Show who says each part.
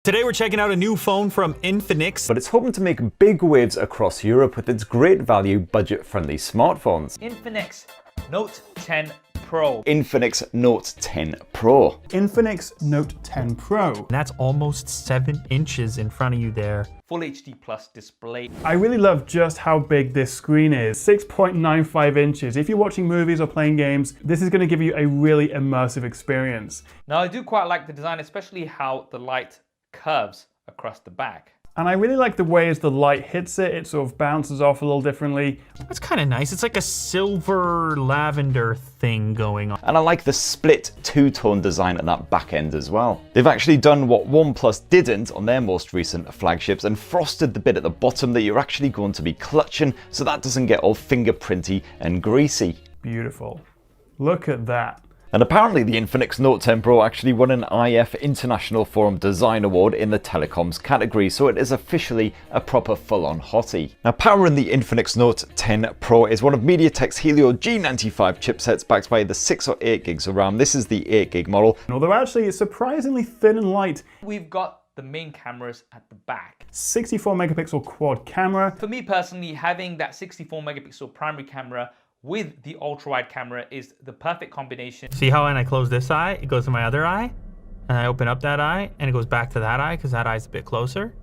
Speaker 1: Today we're checking out a new phone from Infinix.
Speaker 2: But it's hoping to make big waves across Europe with its great value, budget-friendly smartphones.
Speaker 3: Infinix Note 10 Pro.
Speaker 2: Infinix Note 10 Pro.
Speaker 4: Infinix Note 10 Pro.
Speaker 1: That's almost 7 inches in front of you there.
Speaker 3: Full HD Plus display.
Speaker 4: I really love just how big this screen is. 6.95 inches. If you're watching movies or playing games, this is going to give you a really immersive experience.
Speaker 3: Now I do quite like the design, especially how the light curves across the back.
Speaker 4: And I really like the way as the light hits it, it sort of bounces off a little differently.
Speaker 1: That's kind of nice. It's like a silver lavender thing going on.
Speaker 2: And I like the split two-tone design at that back end as well. They've actually done what OnePlus didn't on their most recent flagships and frosted the bit at the bottom that you're actually going to be clutching so that doesn't get all fingerprinty and greasy.
Speaker 4: Beautiful. Look at that.
Speaker 2: And apparently the Infinix Note 10 Pro actually won an IF International Forum Design Award in the telecoms category, so it is officially a proper full-on hottie. Now powering the Infinix Note 10 Pro is one of MediaTek's Helio G95 chipsets backed by the 6 or 8 gigs of RAM. This is the 8 gig model.
Speaker 4: Although actually it's surprisingly thin and light.
Speaker 3: We've got the main cameras at the back.
Speaker 4: 64 megapixel quad camera.
Speaker 3: For me personally, having that 64 megapixel primary camera with the ultra-wide camera is the perfect combination.
Speaker 1: See how when I close this eye, it goes to my other eye, and I open up that eye, and it goes back to that eye because that eye's a bit closer.